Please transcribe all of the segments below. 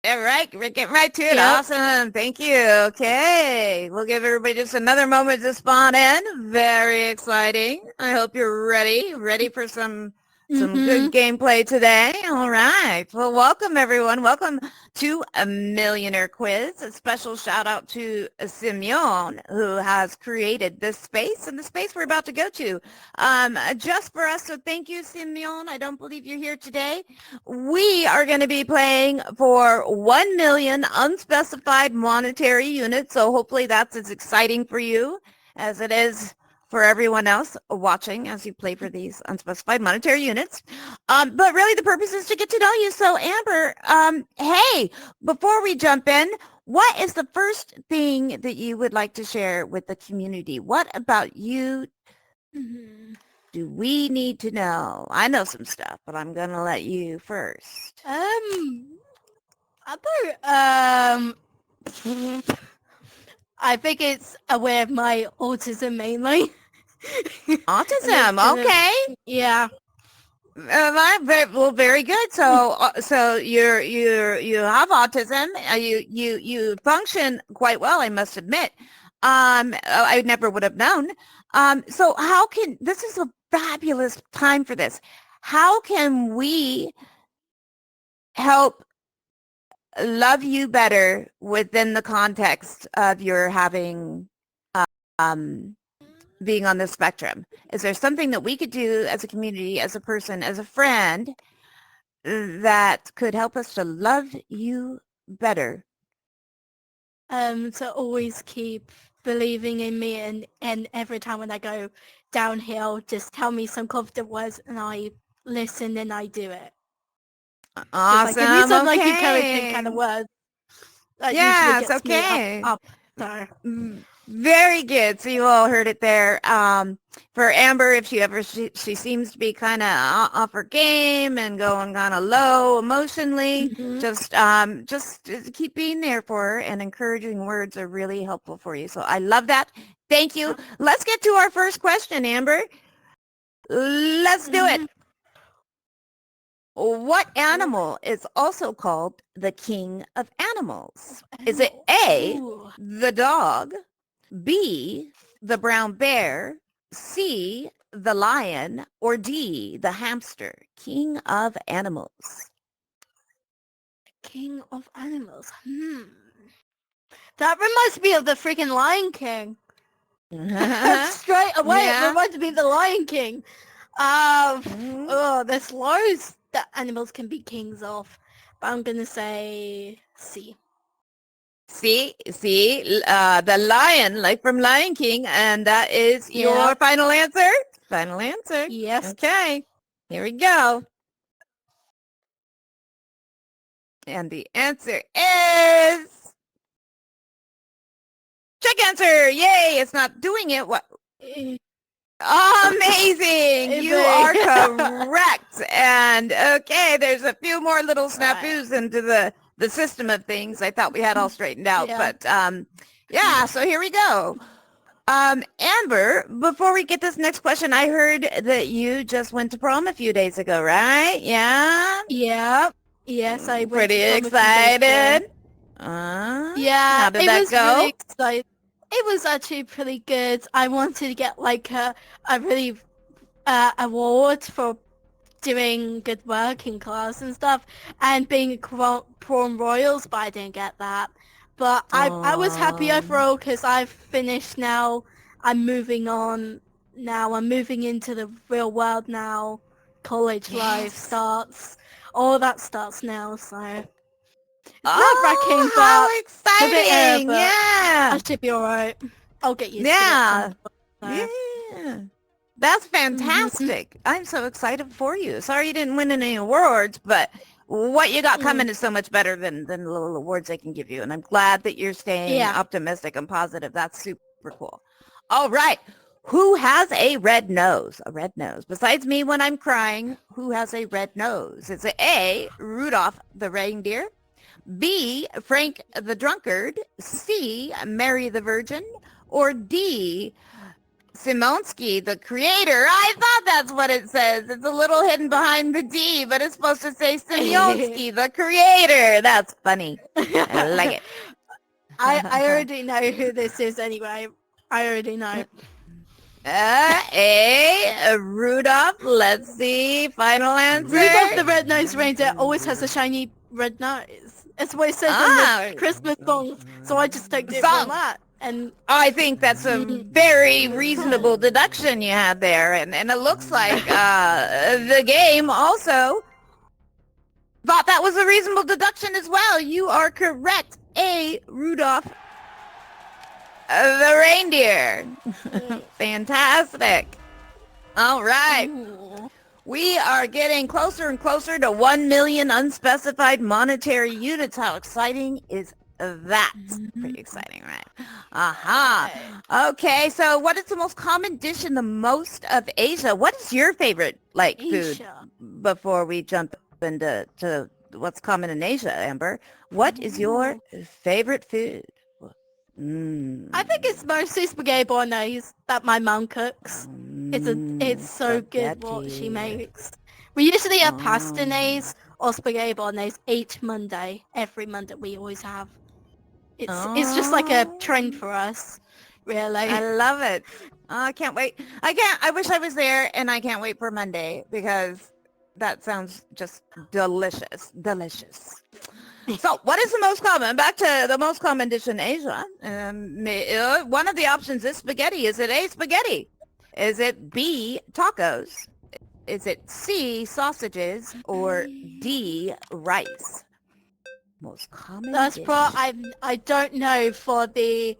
All right, we're getting right to it. Yep. Awesome. Thank you. Okay. We'll give everybody just another moment to spawn in. Very exciting. I hope you're ready for some good Mm-hmm. gameplay today. All right. Well, welcome everyone. Welcome to a Millionaire Quiz. A special shout out to Simeon, who has created this space and the space we're about to go to just for us. So thank you, Simeon. I don't believe you're here today. We are going to be playing for 1 million unspecified monetary units. So hopefully that's as exciting for you as it is for everyone else watching as you play for these unspecified monetary units. But really the purpose is to get to know you. So Amber, hey, before we jump in, what is the first thing that you would like to share with the community? What about you Mm-hmm. do we need to know? I know some stuff, but I'm going to let you first. About I think it's aware of my autism mainly. And it's Autism. kind of, Okay. yeah. Well, very good. So you have autism. You function quite well, I must admit. I never would have known. So how can this is a fabulous time for this? How can we help love you better within the context of your having um being on the spectrum? Is there something that we could do as a community, as a person, as a friend that could help us to love you better? To always keep believing in me, and every time when I go downhill, just tell me some confident words and I listen and I do it. Just like give me Awesome. some like encouraging kind Okay. of words. That usually Yes. gets me up, Okay. up. So. Very good. So you all heard it there. For Amber, if she seems to be kind of off her game and going kind of low emotionally, Mm-hmm. just keep being there for her, and encouraging words are really helpful for you. So I love that. Thank you. Let's get to our first question, Amber. Let's do it. Mm-hmm. What animal is also called the king of animals? Is it Animal. A, Ooh. the dog, B, the brown bear, C, the lion, or D, the hamster? King of animals. King of animals. That reminds me of the freaking Lion King. Straight away, it Yeah. reminds me of the Lion King. Mhm. Oh, there's loads that animals can be kings of. But I'm gonna say C. The lion, like from Lion King, and that is Yeah. your final answer? Final answer. Yes. Okay, here we go. And the answer is check answer. Yay, it's not doing it. What? Eh, Amazing. You are eh, correct. And okay, there's a few more little Right. snafus into the system of things. I thought we had all straightened out, Yeah. but yeah, so here we go. Amber, before we get this next question, I heard that you just went to prom a few days ago, right? Yeah? Yeah. Yes, I went Pretty to prom a few days ago. excited. Yeah, How did it that was really go? exciting. It was actually pretty good. I wanted to get like a really award for doing good work in class and stuff and being prom royals, but I didn't get that. But I was happy Um, overall because I've finished now. I'm moving on now. I'm moving into the real world now. College life yes. starts. All that starts now, so it's nerve-wracking, Oh, but how a bit exciting. but I Yeah. should be alright. I'll get used to it at some Yeah. point. So. Yeah. That's Mm-hmm. fantastic. I'm so excited for you. Sorry you didn't win any awards, but what you got coming Mm. is so much better than the little awards they can give you. And I'm glad that you're staying Yeah. optimistic and positive. That's super cool. All right. Who has a red nose? A red nose. Besides me when I'm crying, who has a red nose? Is it A, Rudolph the reindeer? B, Frank the drunkard? C, Mary the virgin? Or D, Simonsky, the creator. I thought that's what it says. It's a little hidden behind the D, but it's supposed to say Simonsky, the creator. That's funny. I like it. I already know who this is anyway. I already know. Rudolph. Let's see. Final answer. Rudolph the Red-Nosed Reindeer always has a shiny red nose. That's what it says in the Christmas songs. So I just took it from that. And I think that's a very reasonable deduction you had there. And it looks like the game also thought that was a reasonable deduction as well. You are correct. Rudolph the reindeer. Fantastic. All right. ooh. We are getting closer and closer to 1 million unspecified monetary units. How exciting is that? Pretty exciting, right? Aha. Okay, so what is the most common dish in the most of Asia? What is your favorite, food Asia. before we jump into what's common in Asia, Amber? What is your favorite food? I think it's mostly spaghetti bolognese that my mum cooks. It's so good what she makes. We usually have pastanaise or spaghetti bolognese each Monday. Every Monday we always have. It's just like a trend for us, really. I love it. I can't wait. I wish I was there, and I can't wait for Monday because that sounds just delicious. Delicious. So what is the most common? Back to the most common dish in Asia. One of the options is spaghetti. Is it A, spaghetti? Is it B, tacos? Is it C, sausages? Or D, rice? Most common That's dish. I don't know for the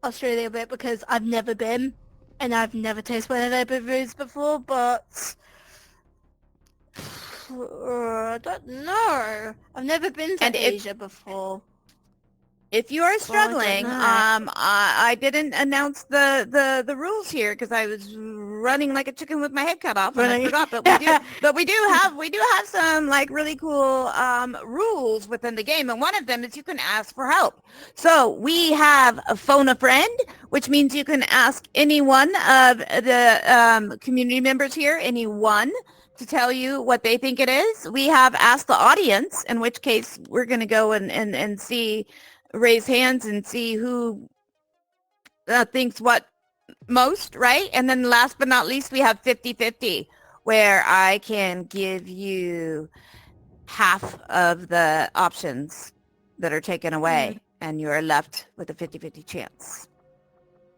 Australia bit because I've never been and I've never tasted one of their foods before, but I don't know. I've never been to Asia before. If you are struggling, I didn't announce the rules here because I was running like a chicken with my head cut off and I forgot. But we do have some really cool rules within the game, and one of them is you can ask for help. So we have a phone a friend, which means you can ask any one of the community members here, anyone, to tell you what they think it is. We have asked the audience, in which case we're going to go and see, raise hands and see who thinks what most, right? And then last but not least, we have 50-50, where I can give you half of the options that are taken away, and you're left with a 50-50 chance.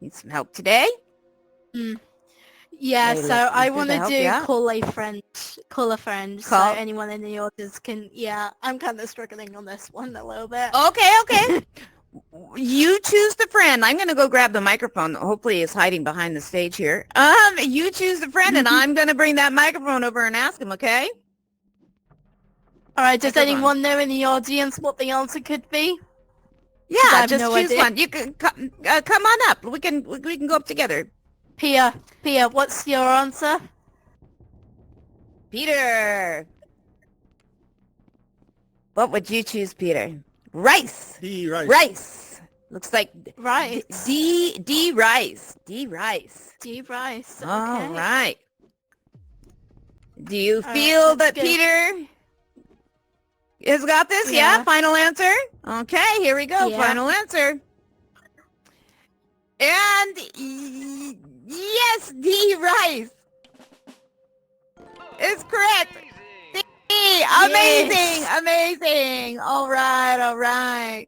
Need some help today? Yeah, so I want to do call a friend, so anyone in the audience can, I'm kind of struggling on this one a little bit. Okay. You choose the friend. I'm going to go grab the microphone. Hopefully it's hiding behind the stage here. You choose the friend, and I'm going to bring that microphone over and ask him, okay? All right, does anyone know in the audience what the answer could be? Yeah, just choose one. You can come on up. We can go up together. Pia, what's your answer? Peter. What would you choose, Peter? Rice. D, rice. Rice. Looks like rice. D rice. D rice. D rice. Okay. All right. Do you feel that Peter has got this? Yeah. Final answer? Okay, here we go. Yeah. Final answer. And yes, D rice is correct. D. Amazing. Yes. Amazing. All right.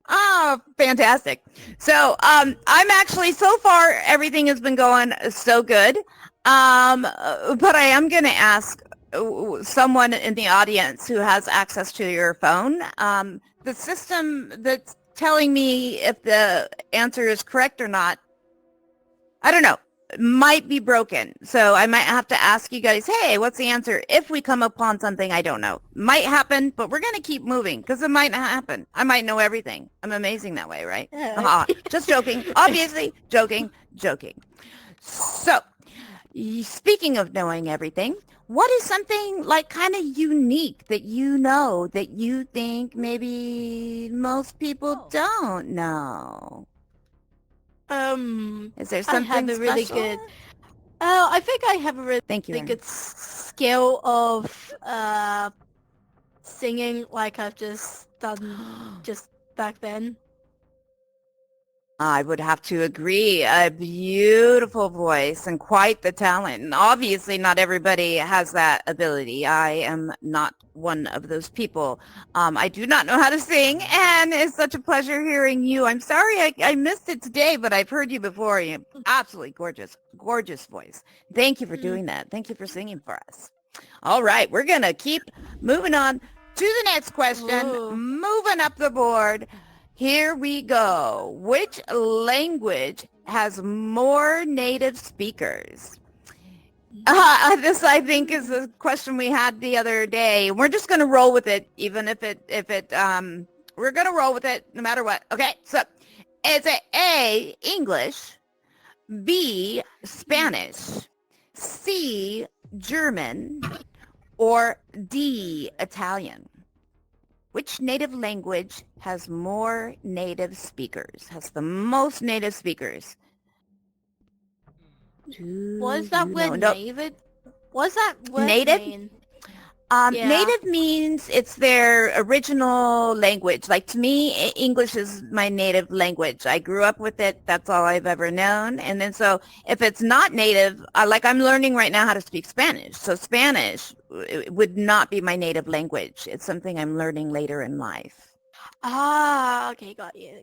Oh, fantastic. So I'm actually, so far, everything has been going so good. But I am going to ask someone in the audience who has access to your phone. The system that's telling me if the answer is correct or not, I don't know, might be broken. So I might have to ask you guys, hey, what's the answer? If we come upon something I don't know. Might happen, but we're going to keep moving because it might not happen. I might know everything. I'm amazing that way, right? Just joking. Obviously, joking. So, speaking of knowing everything, what is something kind of unique that you know that you think maybe most people don't know? Is there I have something a really special? good. Oh, I think I have a really, Thank you, really Erin. good skill of singing, like I've just done just back then. I would have to agree. A beautiful voice and quite the talent. And obviously, not everybody has that ability. I am not one of those people. I do not know how to sing, and it's such a pleasure hearing you. I'm sorry I missed it today, but I've heard you before. You absolutely gorgeous, gorgeous voice. Thank you for Mm. doing that. Thank you for singing for us. All right, we're going to keep moving on to the next question, Ooh. moving up the board. Here we go. Which language has more native speakers? This, I think, is the question we had the other day. We're just going to roll with it, even if we're going to roll with it no matter what. Okay, so is it A, English, B, Spanish, C, German, or D, Italian? Which native language has more native speakers, has the most native speakers? Do What's that you know? word Nope. native? What's that word Native? mean? Yeah. Native means it's their original language. Like to me, English is my native language. I grew up with it. That's all I've ever known. And then so if it's not native, like I'm learning right now how to speak Spanish. So Spanish would not be my native language. It's something I'm learning later in life. Ah, okay, got you,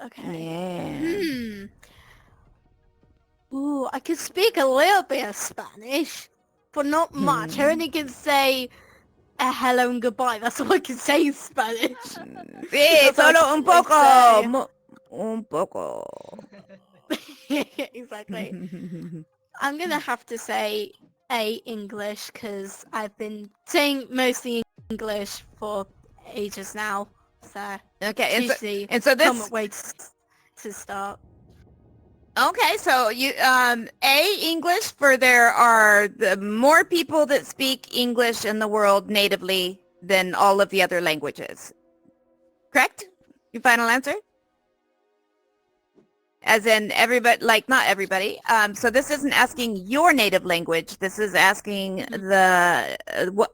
okay. Yeah. Ooh, I can speak a little bit of Spanish, but not much. I Hmm. only can say hello and goodbye. That's all I can say in Spanish. Sí, That's all I solo un can poco. say. Un poco. Exactly. I'm gonna have to say A, English, because I've been saying mostly English for ages now. So Okay, it's usually and so common this. way to start. Okay, so you A, English, for there are the more people that speak English in the world natively than all of the other languages. Correct? Your final answer? As in everybody, like not everybody. So this isn't asking your native language. This is asking Mhm. the what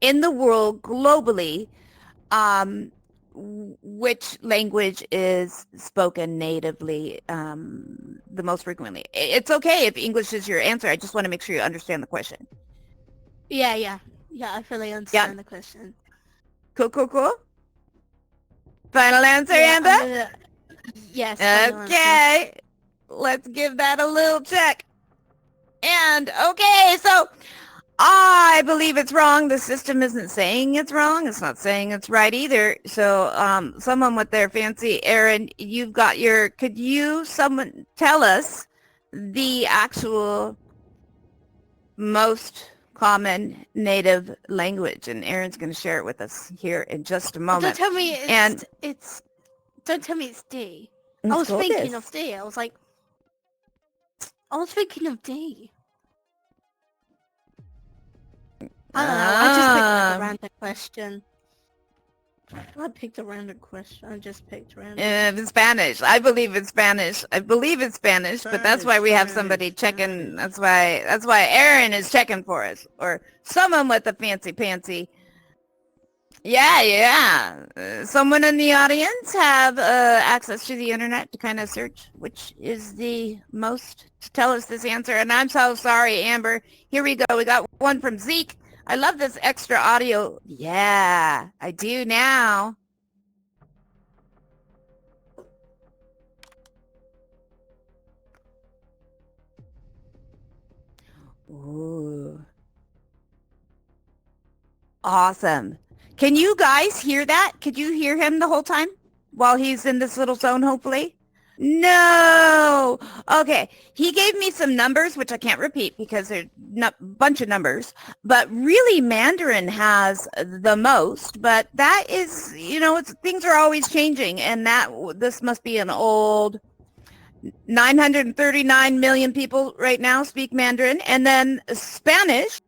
in the world globally. Which language is spoken natively the most frequently? It's okay if English is your answer. I just want to make sure you understand the question. Yeah. I fully Yeah. understand the question. Cool, cool, cool. Final answer, Yeah, Amber? I'm gonna. Yes, final answer. Okay. Let's give that a little check. And okay, so I believe it's wrong. The system isn't saying it's wrong. It's not saying it's right either. So someone with their fancy, Erin, you've got your, could you, someone tell us the actual most common native language? And Erin's going to share it with us here in just a Oh, don't moment. tell me And it's. Don't tell me it's D. I it's was called thinking of this. D. I was thinking of D. I don't know. I just picked like a Um, random question. I picked a random question. I just picked random. In Spanish. I believe it's Spanish. I believe it's Spanish, but that's why we have somebody checking. That's why Aaron is checking for us, or someone with a fancy pantsy. Yeah. Someone in the audience have access to the internet to kind of search which is the most to tell us this answer. And I'm so sorry, Amber. Here we go. We got one from Zeke. I love this extra audio. Yeah, I do now. Ooh. Awesome. Can you guys hear that? Could you hear him the whole time while he's in this little zone, hopefully? No. Okay. He gave me some numbers, which I can't repeat because they're a bunch of numbers. But really, Mandarin has the most. But that is, things are always changing. And this must be an old 939 million people right now speak Mandarin. And then Spanish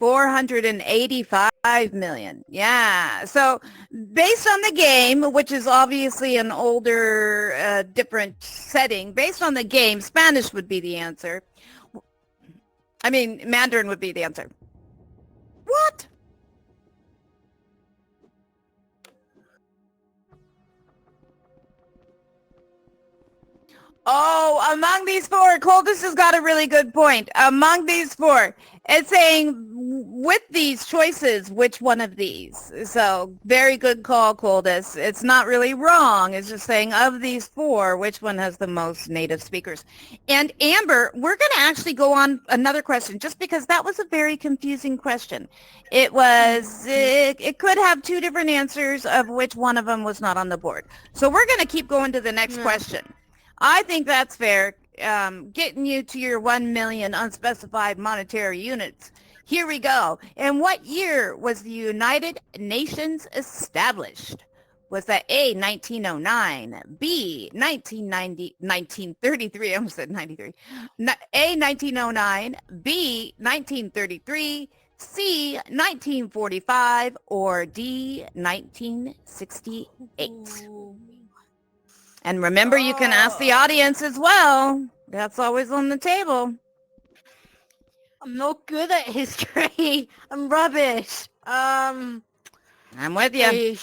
485 million. Yeah. So based on the game, which is obviously an older, different setting, based on the game, Spanish would be the answer. I mean, Mandarin would be the answer. What? Oh, among these four, Coldest has got a really good point. Among these four, it's saying with these choices, which one of these? So very good call, Coldest. It's not really wrong. It's just saying of these four, which one has the most native speakers? And Amber, we're going to actually go on another question just because that was a very confusing question. It was, it could have two different answers of which one of them was not on the board. So we're going to keep going to the next question. I think that's fair, getting you to your 1 million unspecified monetary units. Here we go. In what year was the United Nations established? Was that A, 1909, B, 1990, 1933, I almost said 93, A, 1909, B, 1933, C, 1945, or D, 1968? And remember, you can ask the audience as well. That's always on the table. I'm not good at history. I'm rubbish. I'm with you.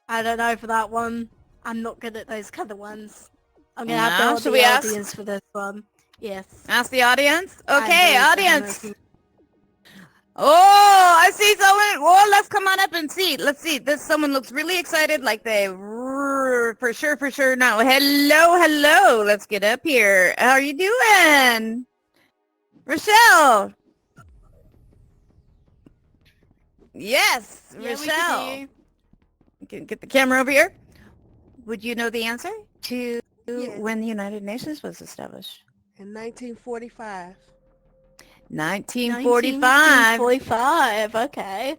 I don't know for that one. I'm not good at those kind of ones. I'm going to have to No, hold should the we ask? audience for this one. Yes. Ask the audience? Okay, I'm audience. Oh, I see someone. Oh, let's come on up and see. Let's see. This someone looks really excited, like they for sure now. Hello. Let's get up here. How are you doing? Rochelle. Yes, Yeah, Rochelle. We can get the camera over here. Would you know the answer to when the United Nations was established? In 1945. 1945. 1945, okay.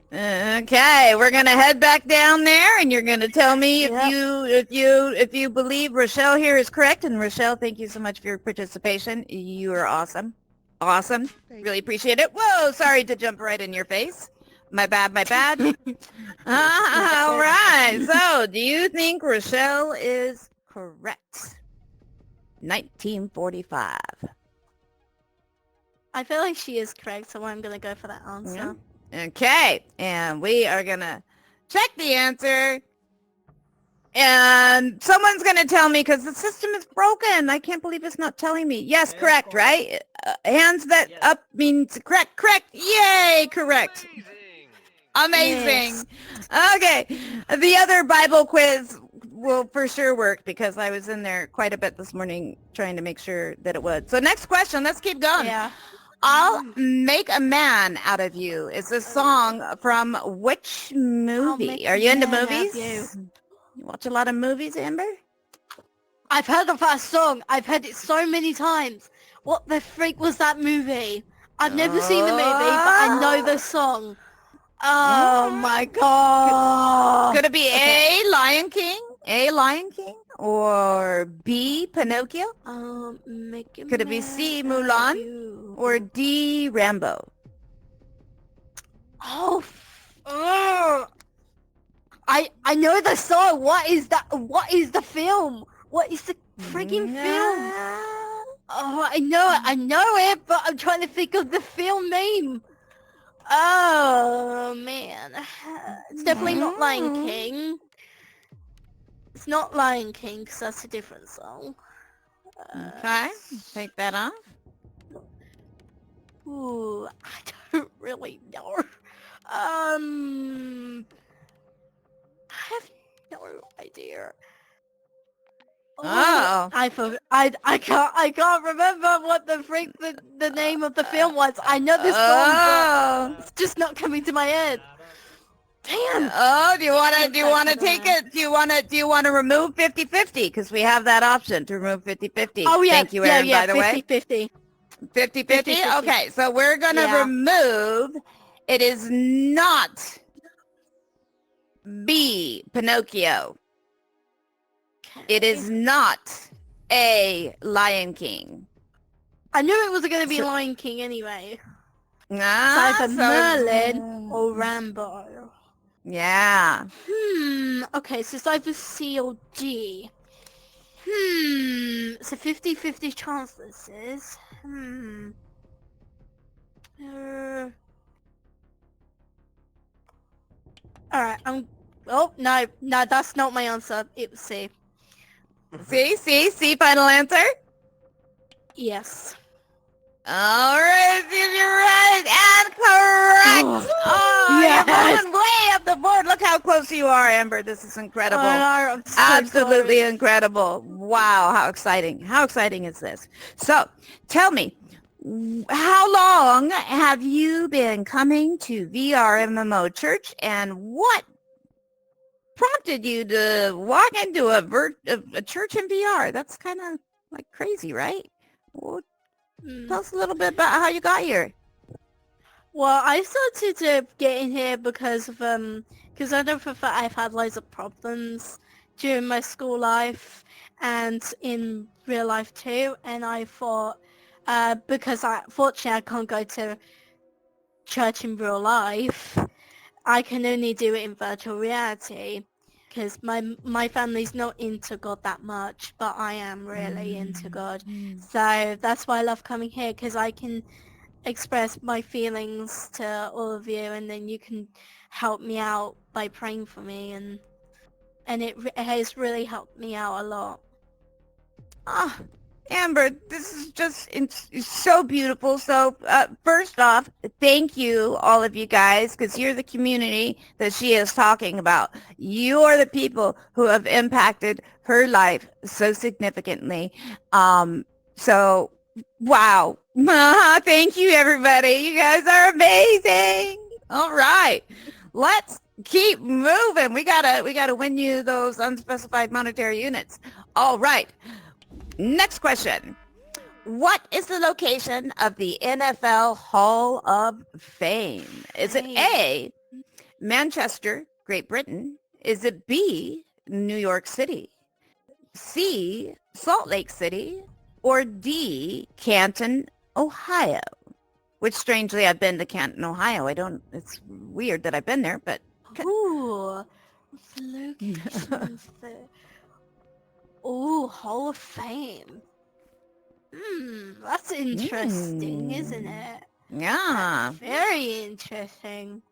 Okay, we're gonna head back down there, and you're gonna tell me if you believe Rochelle here is correct. And Rochelle, thank you so much for your participation. You are awesome, awesome. Really appreciate it. Whoa, sorry to jump right in your face. My bad. All right. So, do you think Rochelle is correct? 1945. I feel like she is correct, so I'm going to go for that answer. Yeah. Okay, and we are going to check the answer. And someone's going to tell me because the system is broken. I can't believe it's not telling me. Yes, correct, right? Hands that up means correct. Yay, correct. Amazing. Yes. Okay, the other Bible quiz will for sure work because I was in there quite a bit this morning trying to make sure that it would. So next question, let's keep going. Yeah. I'll Make a Man Out of You is a song from which movie? Are you into movies? You watch a lot of movies, Amber? I've heard of that song. I've heard it so many times. What the freak was that movie? I've never seen the movie, but I know the song. Oh my god. Could it be A, Lion King, or B, Pinocchio? Could it be C, Mulan, or D, Rambo? I know the song. What is that? What is the film? What is the freaking film? Oh, I know it, but I'm trying to think of the film name. Oh man, it's definitely not Lion King. It's not Lion King because that's a different song. Okay, take that off. Ooh, I don't really know. I have no idea. Oh, I can't remember what the freak the name of the film was. I know this song, but it's just not coming to my head. Damn. Oh, do you want to take it? Do you want to remove 50-50? Because we have that option to remove 50-50. Oh yeah. Thank you, Aaron, by the 50-50. 50-50? Okay, so we're going to remove. It is not B, Pinocchio. It is not A, Lion King. I knew it was going to be Lion King anyway. It's Ah, either Merlin or so Rambo. yeah. Okay, so it's either C or D. It's a 50-50 chance this is. Uh, Alright, Oh, no, that's not my answer. It was C. See, final answer. Yes. All right, if you're right and correct. Oh, you're Yes! moving way up the board. Look how close you are, Amber. This is incredible. I'm so Absolutely close. incredible. Wow, how exciting. How exciting is this? So, tell me, how long have you been coming to VRMMO Church, and what prompted you to walk into a church in VR? That's kind of like crazy, right? Well, tell us a little bit about how you got here. Well, I started to get in here because of because I know for a fact I've had loads of problems during my school life and in real life too, and I thought because fortunately I can't go to church in real life, I can only do it in virtual reality. Because my family's not into God that much, but I am really into God. So that's why I love coming here, because I can express my feelings to all of you, and then you can help me out by praying for me, and it has really helped me out a lot. Ah, Amber, this is just it's so beautiful. So first off, thank you, all of you guys, because you're the community that she is talking about. You are the people who have impacted her life so significantly. So, wow. Thank you, everybody. You guys are amazing. All right. Let's keep moving. We gotta win you those unspecified monetary units. All right. Next question. What is the location of the NFL Hall of Fame? Is it A, Manchester, Great Britain? Is it B, New York City? C, Salt Lake City? Or D, Canton, Ohio? Which strangely I've been to Canton, Ohio. It's weird that I've been there, but. Ooh, what's the location of the Hall of Fame? That's interesting, isn't it? Yeah. That's very interesting.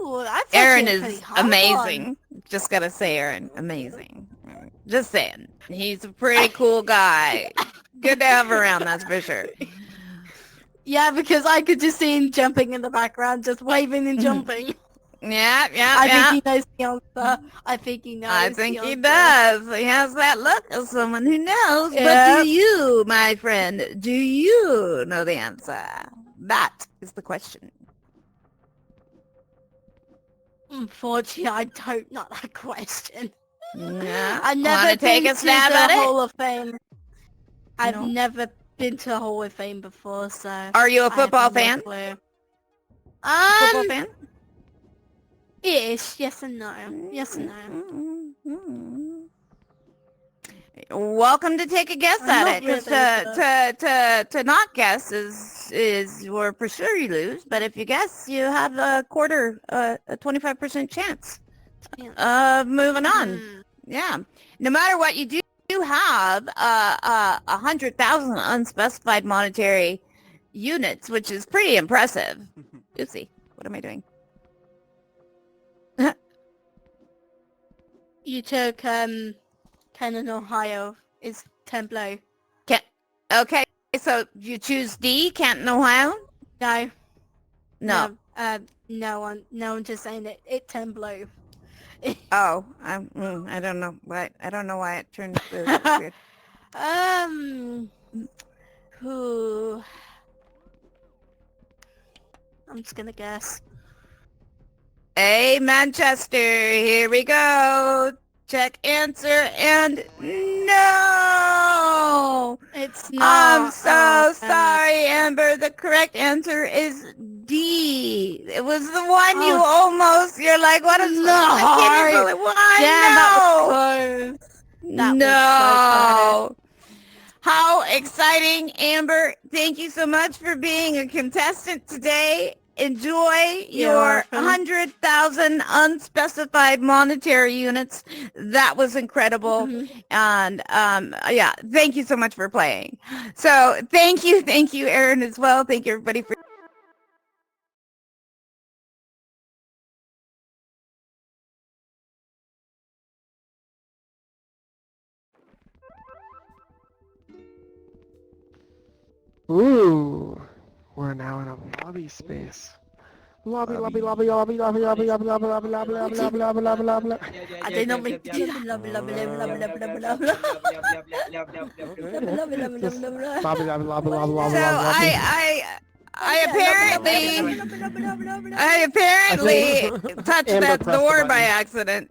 Ooh, that's Aaron actually a pretty is hard amazing. one. Just gotta say, Aaron, amazing. Just saying. He's a pretty cool guy. Good to have around, that's for sure. Yeah, because I could just see him jumping in the background, just waving and jumping. Yeah, I yeah. think he knows the answer. I think he knows I the think he answer. does. He has that look of someone who knows. But Yeah. do you, my friend, do you know the answer? That is the question. Unfortunately, I don't know that question. Yeah. I've Want never to take been a to stab the at it? Hall of Fame. I've No. never been to the Hall of Fame before, so Are you a I have football no fan? clue. Football fan? Ish. Yes and no. Yes and no. Welcome to take a guess I'm at not it. Because really, but to not guess is or for sure you lose. But if you guess, you have a 25% chance yeah. of moving on. Yeah. No matter what you do, you have 100,000 unspecified monetary units, which is pretty impressive. Oopsie. What am I doing? You took Canton, Ohio. Is 10 below. Okay. So you choose D, Canton, Ohio? No. No. No one just saying it. It 10 below. Oh, I don't know why. I don't know why it turned blue. That's weird. Who? I'm just gonna guess. A, Manchester. Here we go. Check answer and no. It's I'm not. so sorry, Amber. The correct answer is D. It was the one you almost. You're like, what is? No. I can't even believe why. Damn, No. that was close. That was so close. No. How exciting, Amber. Thank you so much for being a contestant today. Enjoy your 100,000 unspecified monetary units. That was incredible. And yeah, thank you so much for playing. So thank you, Aaron, as well. Thank you, everybody, for Ooh, we're now in a lobby space. Lobby, lobby, lobby, lobby, lobby, lobby, lobby, lobby, lobby, lobby, lobby, lobby, lobby, lobby, lobby, lobby. I didn't know me. Just lobby, lobby, lobby, lobby, lobby, so lobby, lobby. I apparently touched Amber that pressed the door by button. accident.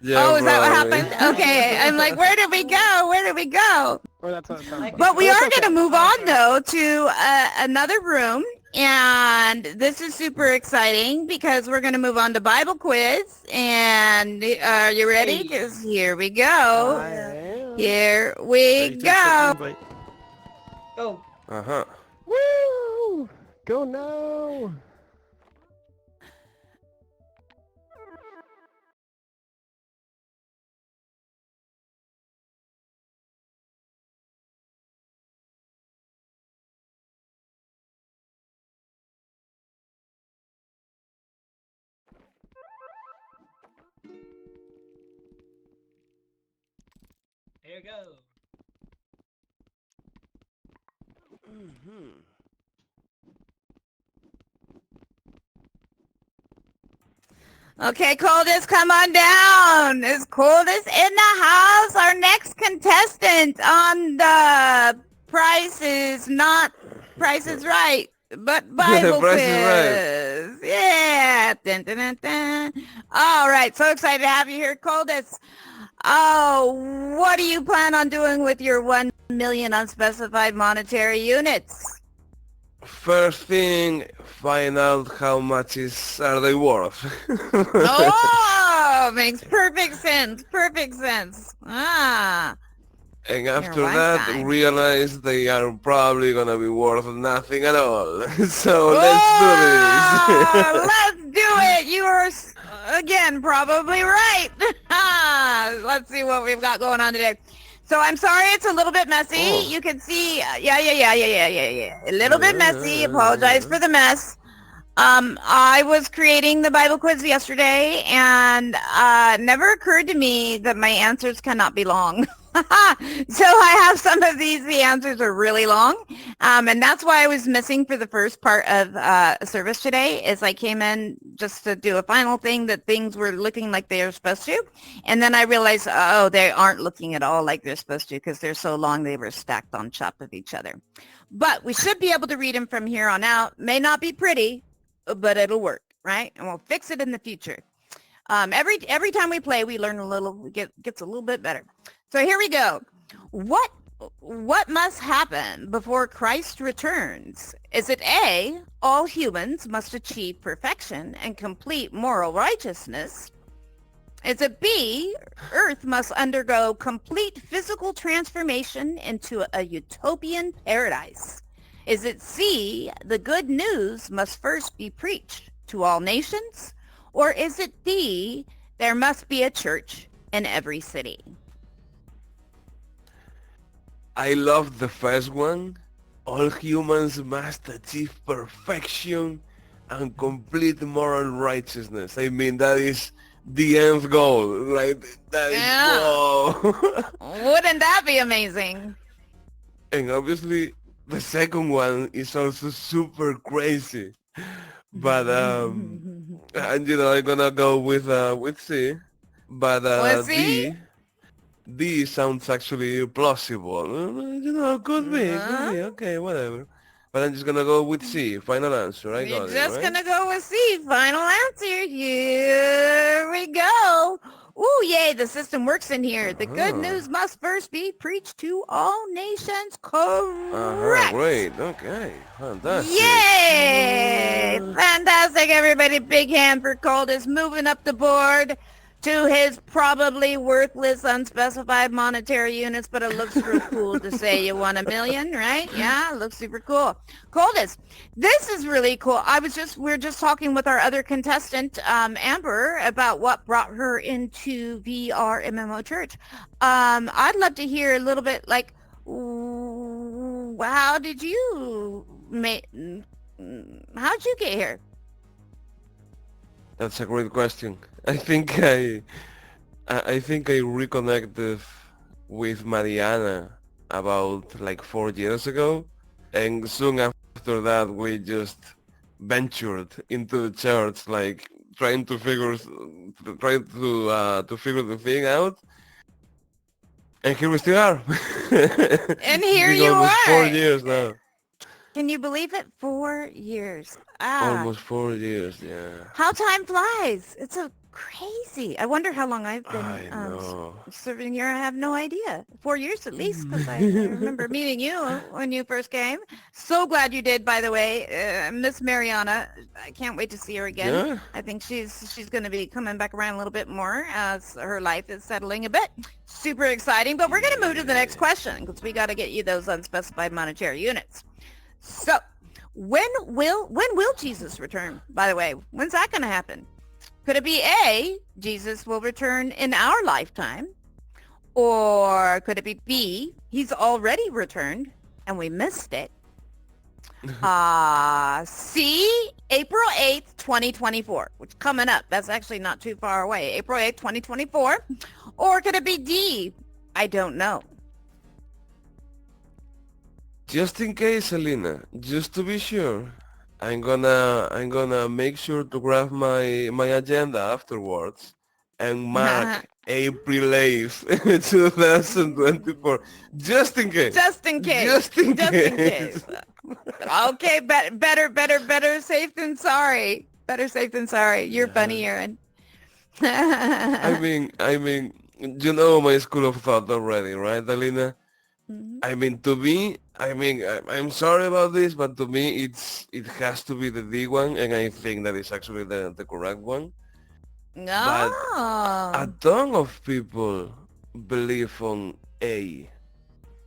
Yeah, Oh, is that what probably. happened? Okay, I'm like, where did we go? Where did we go? Or that's what it sounds like. But we It's are okay. going to move on, though, to another room. And this is super exciting because we're going to move on to Bible quiz. And are you ready? Because here we go. I am. Here we go. Go. Uh-huh. Woo! Go now! Here you go. Okay, Coldest, come on down. Is Coldest in the house? Our next contestant on the Price is Right, but Bible Price quiz. is Yeah. Dun, dun, dun, dun. All right, so excited to have you here, Coldest. Oh, what do you plan on doing with your 1 million unspecified monetary units? First thing, find out how much are they worth. Oh, makes perfect sense. Perfect sense. Ah. And You're a after wise that, guy. realize they are probably gonna be worth nothing at all. So let's do this. Let's do it. You are, again, probably right. Let's see what we've got going on today. So I'm sorry it's a little bit messy. Oh. You can see, yeah. A little bit messy. Apologize for the mess. I was creating the Bible quiz yesterday, and never occurred to me that my answers cannot be long. So I have some of these, the answers are really long. And that's why I was missing for the first part of service today, is I came in just to do a final thing that things were looking like they were supposed to. And then I realized, oh, they aren't looking at all like they're supposed to because they're so long they were stacked on top of each other. But we should be able to read them from here on out. May not be pretty, but it'll work, right? And we'll fix it in the future. Every time we play, we learn a little, gets a little bit better. So here we go. What must happen before Christ returns? Is it A, all humans must achieve perfection and complete moral righteousness? Is it B, Earth must undergo complete physical transformation into a utopian paradise? Is it C, the good news must first be preached to all nations? Or is it D, there must be a church in every city? I love the first one. All humans must achieve perfection and complete moral righteousness. I mean, that is the end goal, right? That is, Yeah. whoa. Wouldn't that be amazing? And obviously, the second one is also super crazy. But, and you know, I'm gonna go with C. But With C? D sounds actually plausible. You know, could be, okay, whatever. But I'm just gonna go with C, final answer. I You're got it, just right? gonna go with C. Final answer. Here we go. Ooh, yay, the system works in here. The good news must first be preached to all nations. Correct. Great, okay, fantastic. Yay! Fantastic, everybody. Big hand for Coldest moving up the board to his probably worthless unspecified monetary units, but it looks real cool to say you won $1 million, right? Yeah, it looks super cool. Coldest, this is really cool. We're just talking with our other contestant, Amber, about what brought her into VR MMO Church. I'd love to hear a little bit like, how did you how'd you get here? That's a great question. I think I reconnected with Mariana about like 4 years ago, and soon after that we just ventured into the church, like trying to figure the thing out, and here we still are. And It's here been you almost 4 years are. now. Can you believe it? 4 years. Almost 4 years, yeah. How time flies. It's so crazy. I wonder how long I've been I know. serving here. I have no idea. 4 years at least, because I remember meeting you when you first came. So glad you did, by the way. Miss Mariana, I can't wait to see her again. Yeah? I think she's going to be coming back around a little bit more as her life is settling a bit. Super exciting. But we're going to move to the next question, because we got to get you those unspecified monetary units. So, when will Jesus return, by the way? When's that going to happen? Could it be A, Jesus will return in our lifetime? Or could it be B, he's already returned and we missed it? C, April 8th, 2024, which is coming up. That's actually not too far away. April 8th, 2024. Or could it be D, I don't know? Just in case, Alina, just to be sure, I'm gonna make sure to grab my agenda afterwards and mark April 8th, 2024, just in case. Just in case. Just in Just in case. case. Okay, better safe than sorry. Better safe than sorry. You're funny, Aaron. I mean, you know my school of thought already, right, Alina? I mean, to me, I'm sorry about this, but to me, it has to be the D one, and I think that is actually the correct one. But a No. ton of people believe on A,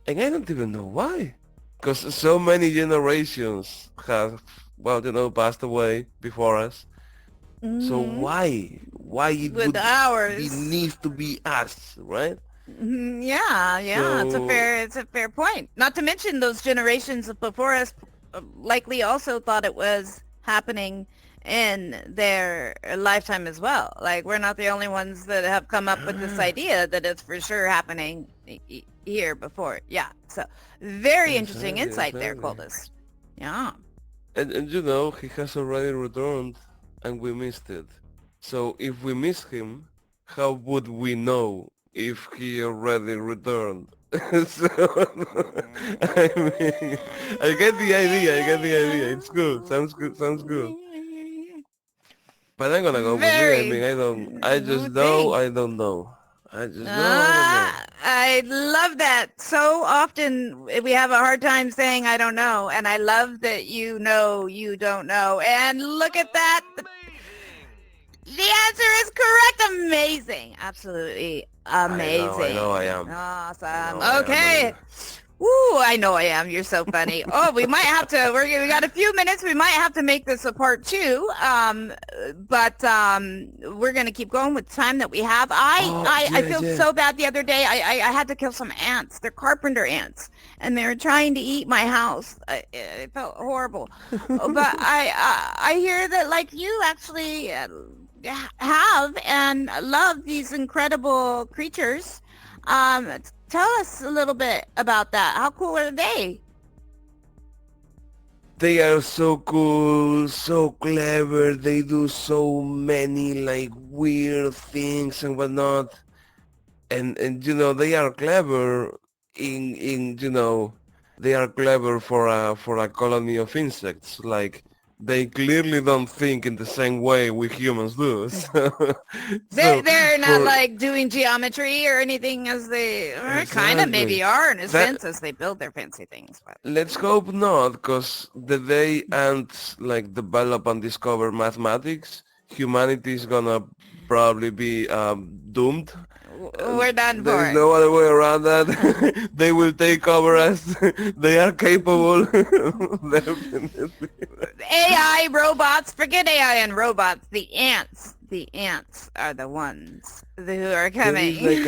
and I don't even know why, because so many generations have, well, passed away before us. So Mhm. why it With would ours. be needs to be us, right? Yeah, So it's a fair point. Not to mention those generations before us likely also thought it was happening in their lifetime as well. Like we're not the only ones that have come up with this idea that it's for sure happening here before. Yeah. So very interesting exactly, insight there, exactly. Coldus. Yeah. And he has already returned and we missed it. So if we miss him, how would we know if he already returned? So, I mean, I get the idea, It's good, sounds good, sounds good. But I'm gonna go with me. I Very. mean, I just know, Thanks. I don't know. I just know, I don't know. I love that. So often we have a hard time saying I don't know, and I love that you know you don't know. And look at that. The answer is correct. Amazing. Absolutely I know I amazing. am. I Awesome. know I am, Okay. Alina. Woo, I know I am. You're so funny. Oh, we might have to, we got a few minutes. We might have to make this a part two. But we're going to keep going with the time that we have. I feel Yeah. so bad the other day. I had to kill some ants. They're carpenter ants and they're trying to eat my house. It felt horrible. But I hear that like you actually have and love these incredible creatures. Tell us a little bit about that. How cool are they? They are so cool, so clever. They do so many like weird things and whatnot. And they are clever in they are clever for a colony of insects. Like they clearly don't think in the same way we humans do. So They're not for like doing geometry or anything as they kind of maybe exactly are in a that sense as they build their fancy things. But let's hope not, because the day ants like develop and discover mathematics, humanity is gonna probably be doomed. We're done There for is it. no other way around that. They will take over us. They are capable. Definitely. AI, robots, forget AI and robots. The ants. The ants are the ones who are There is coming. like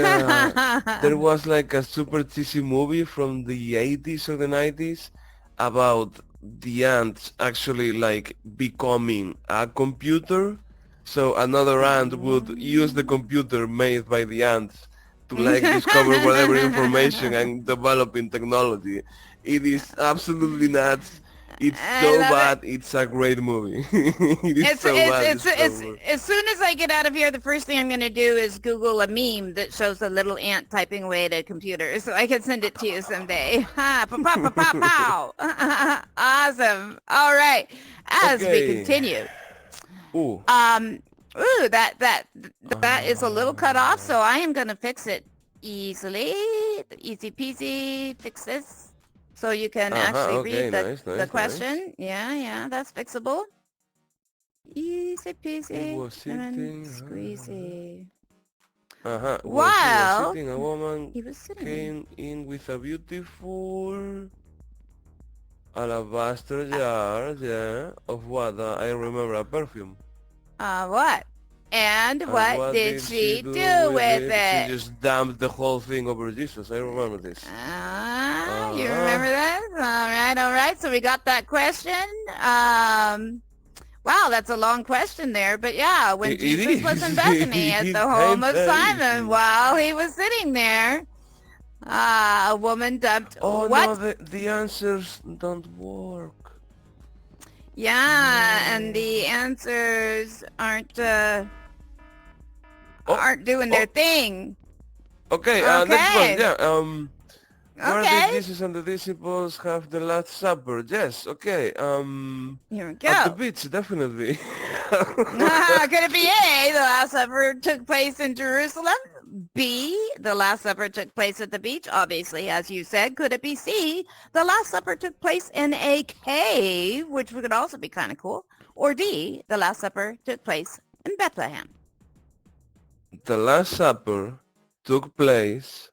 there was like a super cheesy movie from the 80s or the 90s about the ants actually like becoming a computer. So another ant would use the computer made by the ants to like discover whatever information and developing technology. It is absolutely nuts. It's I so love it. bad. It's a great movie. It is so bad. It's so good. As soon as I get out of here, the first thing I'm going to do is Google a meme that shows a little ant typing away at a computer so I can send it to you someday. Ha, pow, pow, pow, pow, pow. Awesome. All right. As we Okay. continue. Ooh. That is a little cut off, so I am going to fix it easily. Easy peasy. Fix this. So you can actually Okay, read nice, the nice. question. Yeah, that's fixable. Easy He peasy, was lemon sitting. squeezy. When he was While sitting, a woman he was sitting. came in with a beautiful alabaster jar, yeah, of what? I remember a perfume. What? And And what did she do do with She it? just dumped the whole thing over Jesus. I remember this. You remember that? All right. So we got that question. Wow, that's a long question there. But yeah, when It Jesus was in is. Bethany at the home of Simon while he was sitting there, a woman dumped Oh what? no, the answers don't work. Yeah, and the answers aren't doing their thing. Okay, next one. Okay. Yeah. Where did Okay. Jesus and the disciples have the Last Supper? Yes. Okay. Here we At the go. beach, definitely. Could it be A, the Last Supper took place in Jerusalem? B, the Last Supper took place at the beach, obviously, as you said. Could it be C, the Last Supper took place in a cave, which could also be kind of cool? Or D, the Last Supper took place in Bethlehem? The Last Supper took place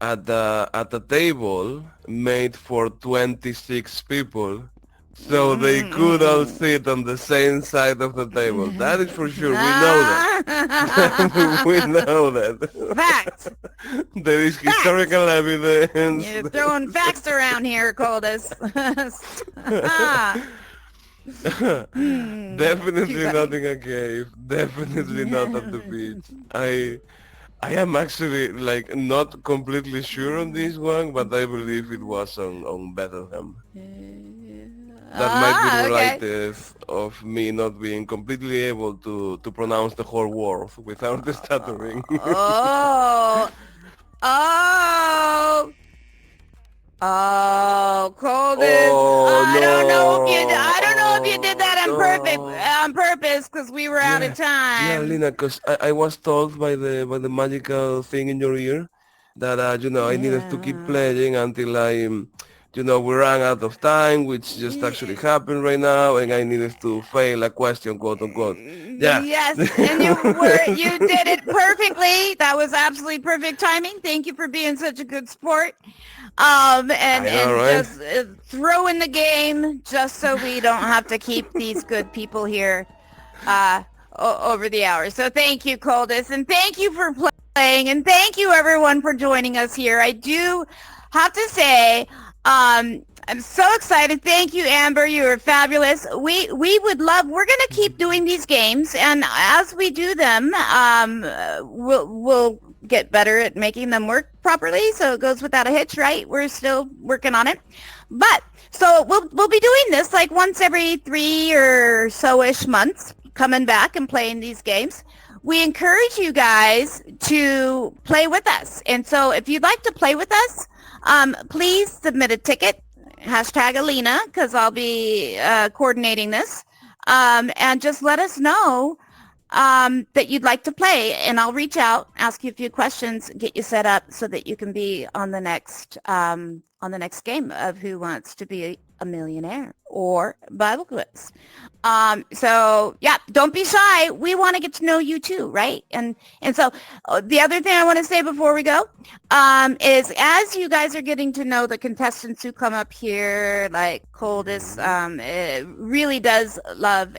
at the table made for 26 people, so they could all sit on the same side of the table. That is for sure. We know that. We know that. Facts. There is historical evidence. You're throwing facts around here, Coldus. Definitely not in a cave. Definitely not at the beach. I am actually like not completely sure on this one, but I believe it was on Bethlehem. That might be Okay. relative of me not being completely able to pronounce the whole word without the stuttering. Oh. Oh. Oh, Coldest. Oh I don't know if you did that no. on purpose because we were out of Yeah, time. Lina, because I was told by the magical thing in your ear that I needed to keep playing until we ran out of time, which just actually happened right now, and I needed to fail a question, quote unquote. Yeah. Yes, and you did it perfectly. That was absolutely perfect timing. Thank you for being such a good sport. And I know, and right? just throw in the game just so we don't have to keep these good people here over the hours. So thank you, Coldus, and thank you for playing, and thank you everyone for joining us here. I do have to say, I'm so excited. Thank you, Amber. You are fabulous. We're gonna keep doing these games, and as we do them, we'll get better at making them work properly. So it goes without a hitch, right? We're still working on it, but so we'll be doing this like once every 3 or so-ish months, coming back and playing these games. We encourage you guys to play with us, and so if you'd like to play with us, please submit a ticket. Hashtag Alina, because I'll be coordinating this, and just let us know that you'd like to play, and I'll reach out, ask you a few questions, get you set up so that you can be on the next on the next game of Who Wants to Be a Millionaire or Bible Quiz. So yeah, don't be shy. We want to get to know you too, right? And so the other thing I want to say before we go is as you guys are getting to know the contestants who come up here, like Coldest really does love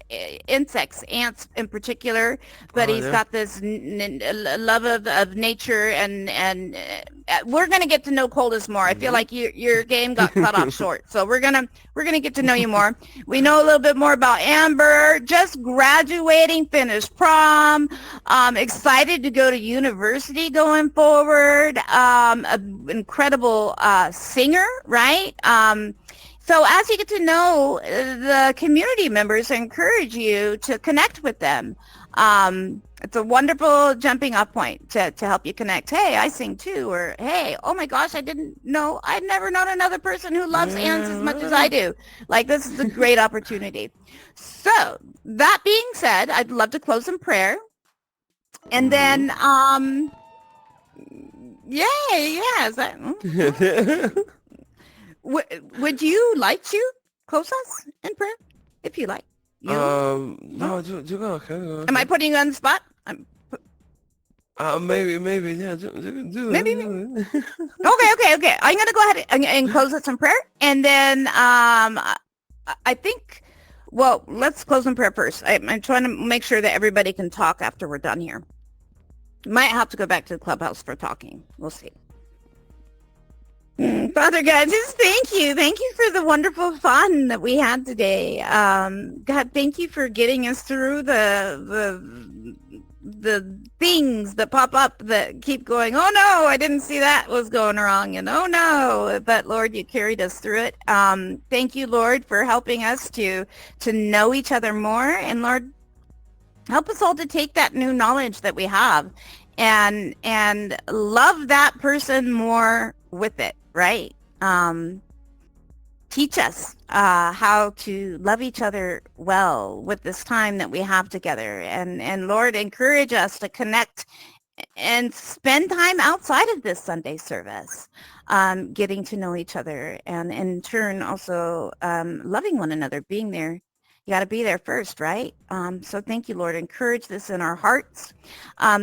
insects, ants in particular, but he's got this love of nature, and we're gonna get to know Coldest more. I feel like your game got cut off short, so we're gonna get to know you more. We know a little bit more about Amber, just graduating, finished prom, excited to go to university going forward, an incredible singer, right? So as you get to know the community members, I encourage you to connect with them. It's a wonderful jumping off point to help you connect. Hey, I sing too, or hey, oh my gosh, I'd never known another person who loves ants as much as I do. Like, this is a great opportunity. So that being said, I'd love to close in prayer. And then, would you like to close us in prayer, if you like? No, you go ahead. Am I putting you on the spot? Maybe, yeah, do Maybe. it. Okay. I'm gonna go ahead and close us in prayer, and then I think. Well, let's close in prayer first. I'm trying to make sure that everybody can talk after we're done here. Might have to go back to the clubhouse for talking. We'll see. Father God, just thank you. Thank you for the wonderful fun that we had today. God, thank you for getting us through the things that pop up that keep going, oh no, I didn't see that was going wrong, and oh no, but Lord, you carried us through it. Thank you, Lord, for helping us to know each other more, and Lord, help us all to take that new knowledge that we have and love that person more with it, right? Teach us how to love each other well with this time that we have together. And Lord, encourage us to connect and spend time outside of this Sunday service, getting to know each other, and in turn also loving one another, being there. You got to be there first, right? So thank you, Lord. Encourage this in our hearts.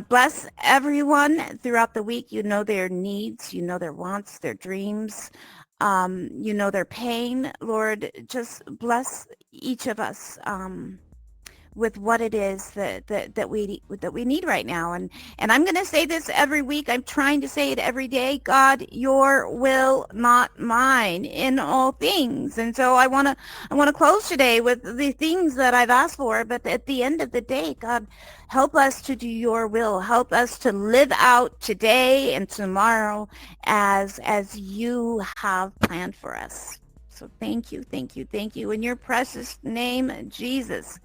Bless everyone throughout the week. You know their needs. You know their wants, their dreams. You know their pain. Lord, just bless each of us with what it is that we need right now. And I'm going to say this every week. I'm trying to say it every day. God, your will, not mine, in all things. And so I want to close today with the things that I've asked for. But at the end of the day, God, help us to do your will. Help us to live out today and tomorrow as you have planned for us. So thank you. In your precious name, Jesus.